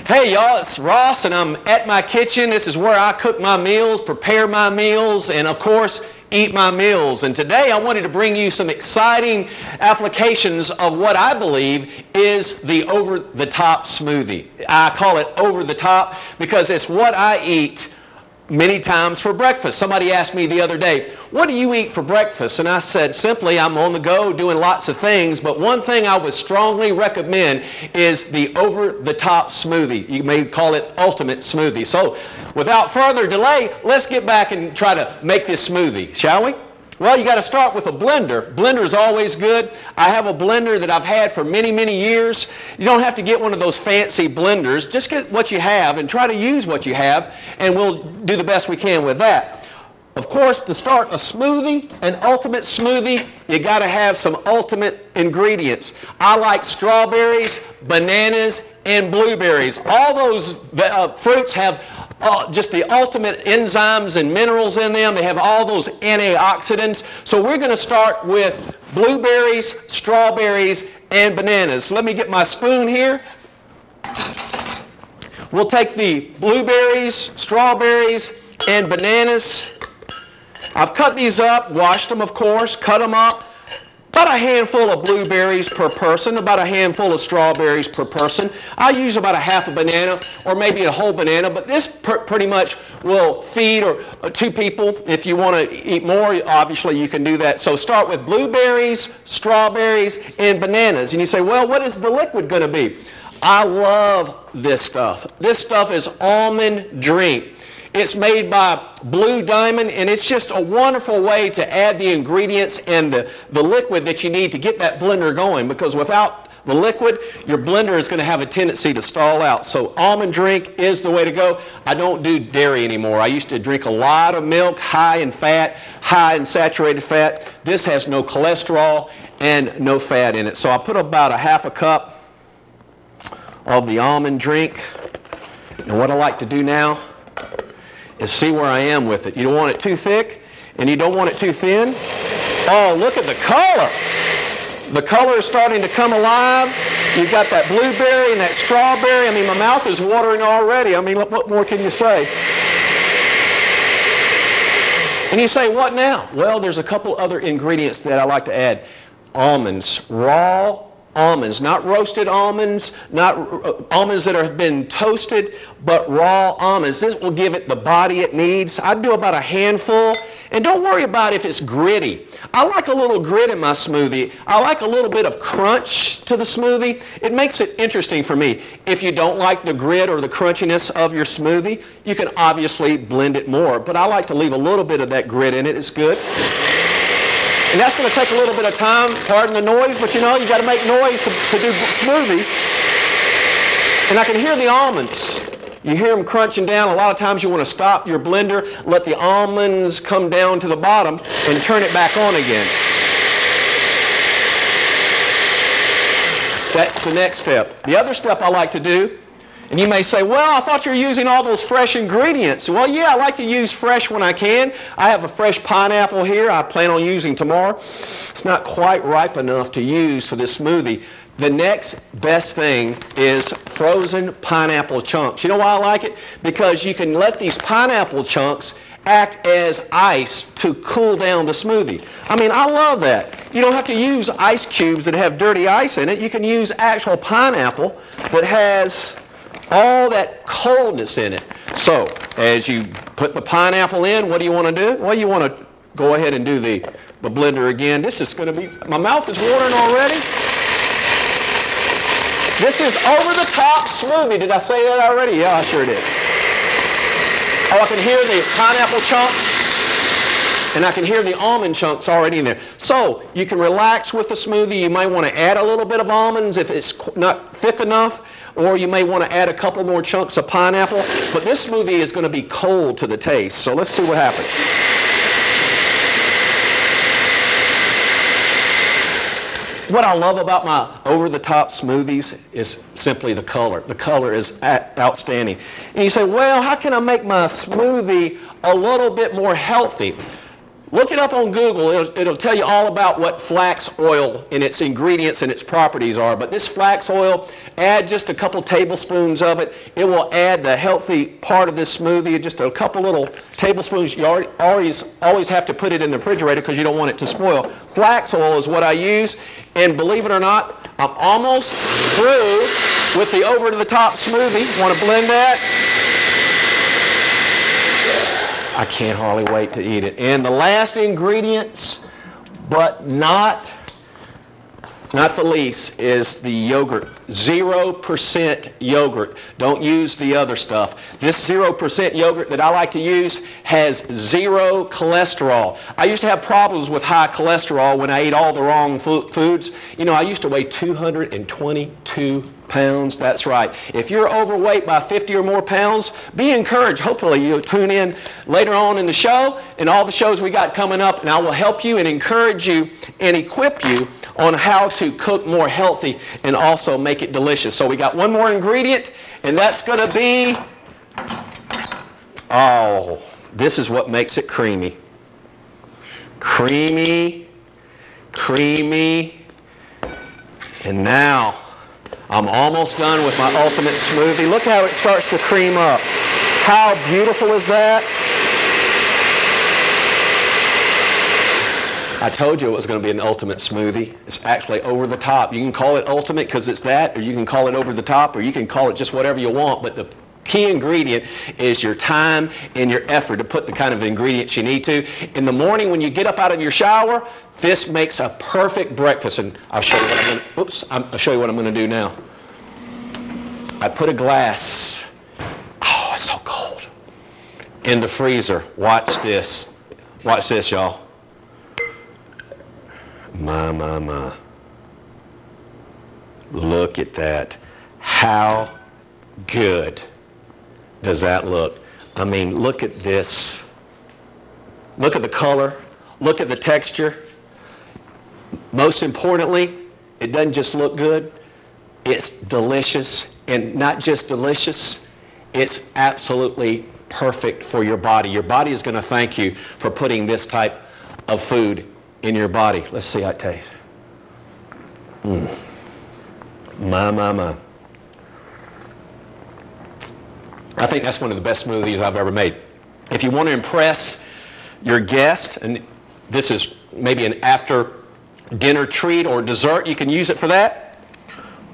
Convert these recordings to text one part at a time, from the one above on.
Hey y'all, it's Ross and I'm at my kitchen. This is where I cook my meals, prepare my meals, and of course, eat my meals. And today I wanted to bring you some exciting applications of what I believe is the over-the-top smoothie. I call it over-the-top because it's what I eat many times for breakfast. Somebody asked me the other day, what do you eat for breakfast? And I said, simply, I'm on the go doing lots of things, but one thing I would strongly recommend is the over-the-top smoothie. You may call it ultimate smoothie. So without further delay, let's get back and try to make this smoothie, shall we? Well, you got to start with a blender. Blender is always good. I have a blender that I've had for many, many years. You don't have to get one of those fancy blenders. Just get what you have and try to use what you have, and we'll do the best we can with that. Of course, to start a smoothie, an ultimate smoothie, you got to have some ultimate ingredients. I like strawberries, bananas, and blueberries. All those fruits have just the ultimate enzymes and minerals in them. They have all those antioxidants. So we're going to start with blueberries, strawberries, and bananas. So let me get my spoon here. We'll take the blueberries, strawberries, and bananas. I've cut these up, washed them of course, cut them up. About a handful of blueberries per person, about a handful of strawberries per person. I use about a half a banana or maybe a whole banana, but this pretty much will feed two people. If you want to eat more, obviously you can do that. So start with blueberries, strawberries, and bananas. And you say, well, what is the liquid going to be? I love this stuff. This stuff is almond drink. It's made by Blue Diamond, and it's just a wonderful way to add the ingredients and the liquid that you need to get that blender going, because without the liquid, your blender is going to have a tendency to stall out. So almond drink is the way to go. I don't do dairy anymore. I used to drink a lot of milk, high in fat, high in saturated fat. This has no cholesterol and no fat in it. So I put about a half a cup of the almond drink. And what I like to do now is see where I am with it. You don't want it too thick, and you don't want it too thin. Oh, look at the color. The color is starting to come alive. You've got that blueberry and that strawberry. I mean, my mouth is watering already. I mean, what more can you say? And you say, what now? Well, there's a couple other ingredients that I like to add. Almonds, raw almonds, not roasted almonds, not almonds that have been toasted, but raw almonds. This will give it the body it needs. I do about a handful, and don't worry about if it's gritty. I like a little grit in my smoothie. I like a little bit of crunch to the smoothie. It makes it interesting for me. If you don't like the grit or the crunchiness of your smoothie, you can obviously blend it more, but I like to leave a little bit of that grit in it. It's good. And that's going to take a little bit of time, pardon the noise, but you know, you got to make noise to do smoothies. And I can hear the almonds. You hear them crunching down. A lot of times you want to stop your blender, let the almonds come down to the bottom, and turn it back on again. That's the next step. The other step I like to do, and you may say, well, I thought you were using all those fresh ingredients. Well, yeah, I like to use fresh when I can. I have a fresh pineapple here I plan on using tomorrow. It's not quite ripe enough to use for this smoothie. The next best thing is frozen pineapple chunks. You know why I like it? Because you can let these pineapple chunks act as ice to cool down the smoothie. I mean, I love that. You don't have to use ice cubes that have dirty ice in it. You can use actual pineapple that has all that coldness in it. So, as you put the pineapple in, what do you want to do? Well, you want to go ahead and do the blender again. This is going to be, my mouth is watering already. This is over-the-top smoothie. Did I say that already? Yeah, I sure did. Oh, I can hear the pineapple chunks, and I can hear the almond chunks already in there. So, you can relax with the smoothie. You might want to add a little bit of almonds if it's not thick enough, or you may want to add a couple more chunks of pineapple. But this smoothie is going to be cold to the taste, so let's see what happens. What I love about my over-the-top smoothies is simply the color. The color is outstanding. And you say, well, how can I make my smoothie a little bit more healthy? Look it up on Google. It'll tell you all about what flax oil and its ingredients and its properties are. But this flax oil, add just a couple tablespoons of it. It will add the healthy part of this smoothie. Just a couple little tablespoons. You always have to put it in the refrigerator because you don't want it to spoil. Flax oil is what I use. And believe it or not, I'm almost through with the over-the-top smoothie. Want to blend that? I can't hardly wait to eat it. And the last ingredients, but not the least, is the yogurt. 0% yogurt. Don't use the other stuff. This 0% yogurt that I like to use has 0 cholesterol. I used to have problems with high cholesterol when I ate all the wrong foods. You know, I used to weigh 222 pounds. That's right. If you're overweight by 50 or more pounds, be encouraged. Hopefully you'll tune in later on in the show and all the shows we got coming up, and I will help you and encourage you and equip you on how to cook more healthy and also make it delicious. So we got one more ingredient, and that's going to be, oh, this is what makes it creamy. Creamy, creamy, and now I'm almost done with my ultimate smoothie. Look how it starts to cream up. How beautiful is that? I told you it was going to be an ultimate smoothie. It's actually over the top. You can call it ultimate because it's that, or you can call it over the top, or you can call it just whatever you want, but the key ingredient is your time and your effort to put the kind of ingredients you need to. In the morning when you get up out of your shower, this makes a perfect breakfast. And I'll show you what I'm going to, I'll show you what I'm going to do now. I put a glass, oh, it's so cold, in the freezer. Watch this. Watch this, y'all. My. Look at that. How good does that look? I mean, look at this. Look at the color. Look at the texture. Most importantly, it doesn't just look good. It's delicious. And not just delicious, it's absolutely perfect for your body. Your body is going to thank you for putting this type of food in your body. Let's see how it tastes. My. I think that's one of the best smoothies I've ever made. If you want to impress your guest, and this is maybe an after dinner treat or dessert, you can use it for that.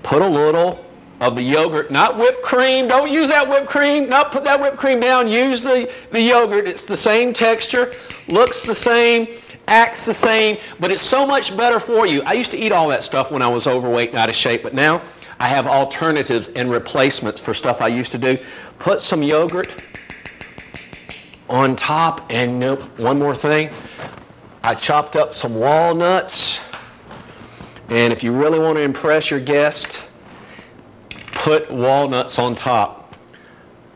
Put a little of the yogurt, not whipped cream. Don't use that whipped cream. Not put that whipped cream down. Use the yogurt. It's the same texture, looks the same, acts the same, but it's so much better for you. I used to eat all that stuff when I was overweight and out of shape, but now I have alternatives and replacements for stuff I used to do. Put some yogurt on top, and nope, one more thing. I chopped up some walnuts, and if you really want to impress your guest, put walnuts on top.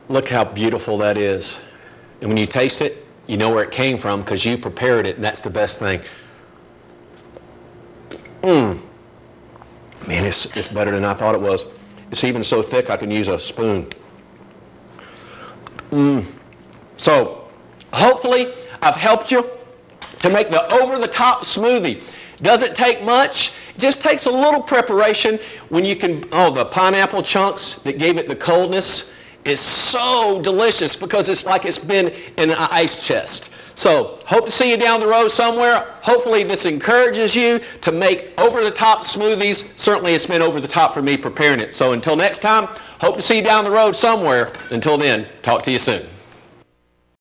Look how beautiful that is. And when you taste it, you know where it came from because you prepared it, and that's the best thing. Man, it's better than I thought it was. It's even so thick I can use a spoon. So, hopefully I've helped you to make the over-the-top smoothie. Doesn't take much. It just takes a little preparation. When you can, the pineapple chunks that gave it the coldness is so delicious because it's like it's been in an ice chest. So, hope to see you down the road somewhere. Hopefully this encourages you to make over-the-top smoothies. Certainly it's been over the top for me preparing it. So until next time, hope to see you down the road somewhere. Until then, talk to you soon.